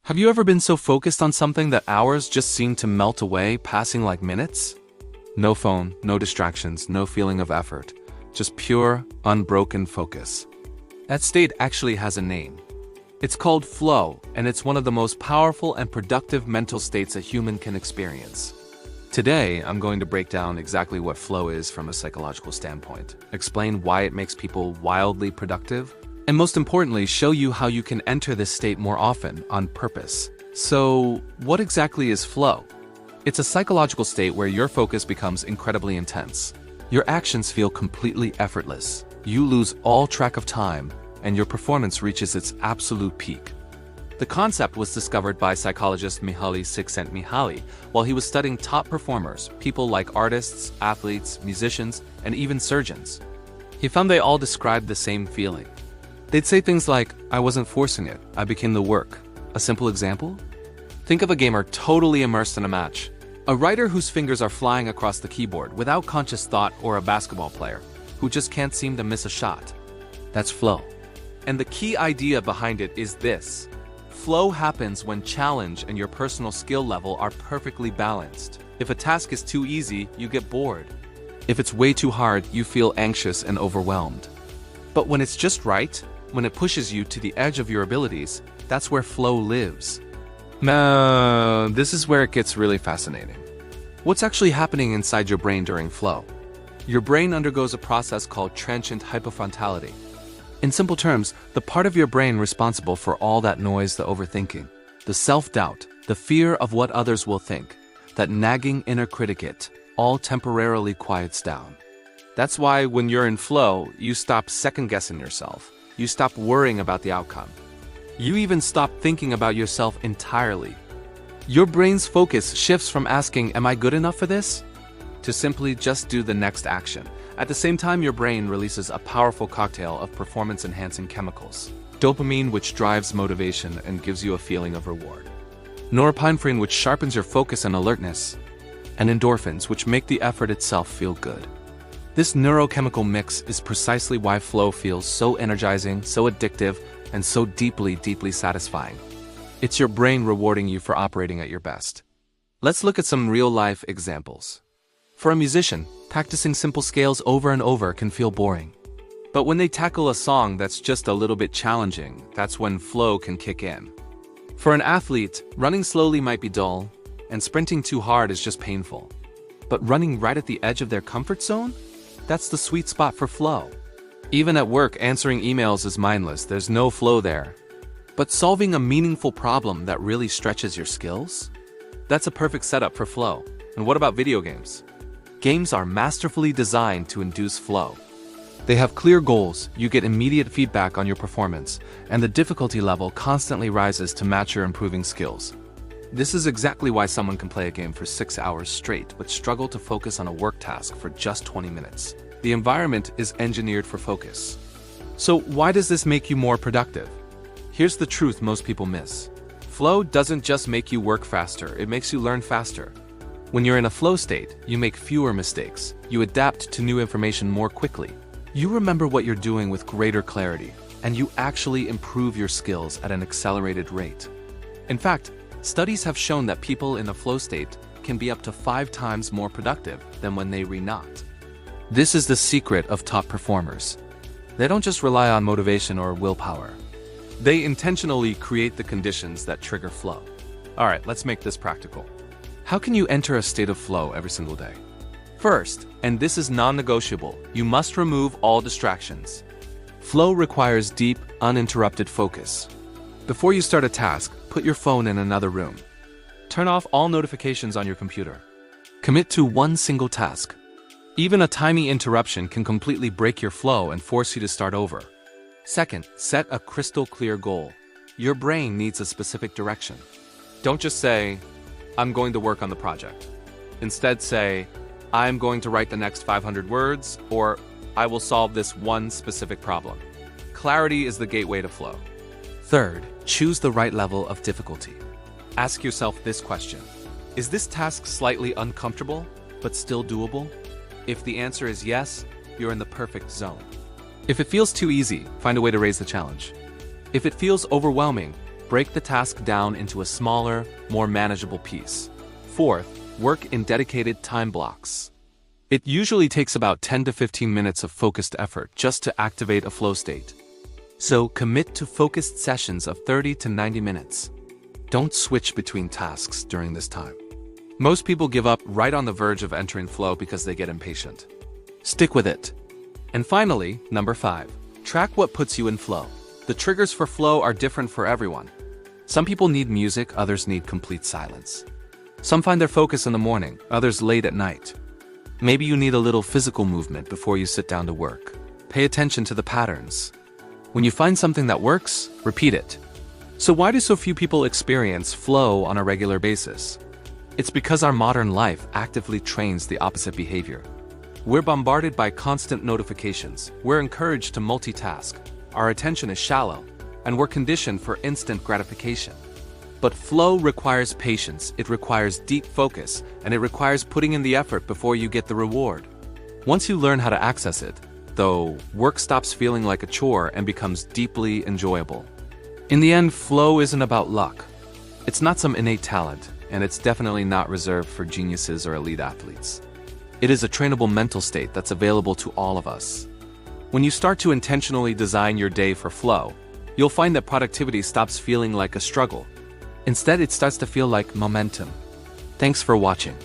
Have you ever been so focused on something that hours just seem to melt away, passing like minutes? No phone, no distractions, no feeling of effort, just pure, unbroken focus. That state actually has a name. It's called flow, and it's one of the most powerful and productive mental states a human can experience. Today, I'm going to break down exactly what flow is from a psychological standpoint, explain why it makes people wildly productive, and most importantly, show you how you can enter this state more often on purpose. So, what exactly is flow? It's a psychological state where your focus becomes incredibly intense. Your actions feel completely effortless. You lose all track of time, and your performance reaches its absolute peak. The concept was discovered by psychologist Mihaly Csikszentmihalyi while he was studying top performers, people like artists, athletes, musicians, and even surgeons. He found they all described the same feeling. They'd say things like, "I wasn't forcing it, I became the work." A simple example? Think of a gamer totally immersed in a match. A writer whose fingers are flying across the keyboard without conscious thought, or a basketball player who just can't seem to miss a shot. That's flow. And the key idea behind it is this. Flow happens when challenge and your personal skill level are perfectly balanced. If a task is too easy, you get bored. If it's way too hard, you feel anxious and overwhelmed. But when it's just right, when it pushes you to the edge of your abilities, that's where flow lives. Now, this is where it gets really fascinating. What's actually happening inside your brain during flow? Your brain undergoes a process called transient hypofrontality. In simple terms, the part of your brain responsible for all that noise, the overthinking, the self-doubt, the fear of what others will think, that nagging inner critic, all temporarily quiets down. That's why when you're in flow, you stop second-guessing yourself. You stop worrying about the outcome. You even stop thinking about yourself entirely. Your brain's focus shifts from asking, "Am I good enough for this?" to simply just do the next action. At the same time, your brain releases a powerful cocktail of performance-enhancing chemicals. Dopamine, which drives motivation and gives you a feeling of reward. Norepinephrine, which sharpens your focus and alertness. And endorphins, which make the effort itself feel good. This neurochemical mix is precisely why flow feels so energizing, so addictive, and so deeply, deeply satisfying. It's your brain rewarding you for operating at your best. Let's look at some real-life examples. For a musician, practicing simple scales over and over can feel boring. But when they tackle a song that's just a little bit challenging, that's when flow can kick in. For an athlete, running slowly might be dull, and sprinting too hard is just painful. But running right at the edge of their comfort zone? That's the sweet spot for flow. Even at work, answering emails is mindless, there's no flow there. But solving a meaningful problem that really stretches your skills? That's a perfect setup for flow. And what about video games? Games are masterfully designed to induce flow. They have clear goals, you get immediate feedback on your performance, and the difficulty level constantly rises to match your improving skills. This is exactly why someone can play a game for 6 hours straight but struggle to focus on a work task for just 20 minutes. The environment is engineered for focus. So why does this make you more productive? Here's the truth most people miss. Flow doesn't just make you work faster, it makes you learn faster. When you're in a flow state, you make fewer mistakes. You adapt to new information more quickly. You remember what you're doing with greater clarity, and you actually improve your skills at an accelerated rate. In fact, studies have shown that people in a flow state can be up to 5 times more productive than when they were not. This is the secret of top performers. They don't just rely on motivation or willpower. They intentionally create the conditions that trigger flow. All right, let's make this practical. How can you enter a state of flow every single day? First, and this is non-negotiable, you must remove all distractions. Flow requires deep, uninterrupted focus. Before you start a task, put your phone in another room. Turn off all notifications on your computer. Commit to one single task. Even a tiny interruption can completely break your flow and force you to start over. Second, set a crystal clear goal. Your brain needs a specific direction. Don't just say, "I'm going to work on the project." Instead say, "I'm going to write the next 500 words," or "I will solve this one specific problem." Clarity is the gateway to flow. Third, choose the right level of difficulty. Ask yourself this question. Is this task slightly uncomfortable, but still doable? If the answer is yes, you're in the perfect zone. If it feels too easy, find a way to raise the challenge. If it feels overwhelming, break the task down into a smaller, more manageable piece. Fourth, work in dedicated time blocks. It usually takes about 10 to 15 minutes of focused effort just to activate a flow state. So commit to focused sessions of 30 to 90 minutes. Don't switch between tasks during this time. Most people give up right on the verge of entering flow because they get impatient. Stick with it. And finally, number 5, track what puts you in flow. The triggers for flow are different for everyone. Some people need music, others need complete silence. Some find their focus in the morning, others late at night. Maybe you need a little physical movement before you sit down to work. Pay attention to the patterns. When you find something that works, repeat it. So why do so few people experience flow on a regular basis? It's because our modern life actively trains the opposite behavior. We're bombarded by constant notifications, we're encouraged to multitask, our attention is shallow, and we're conditioned for instant gratification. But flow requires patience, it requires deep focus, and it requires putting in the effort before you get the reward. Once you learn how to access it, though, work stops feeling like a chore and becomes deeply enjoyable. In the end, flow isn't about luck. It's not some innate talent, and it's definitely not reserved for geniuses or elite athletes. It is a trainable mental state that's available to all of us. When you start to intentionally design your day for flow, you'll find that productivity stops feeling like a struggle. Instead, it starts to feel like momentum. Thanks for watching.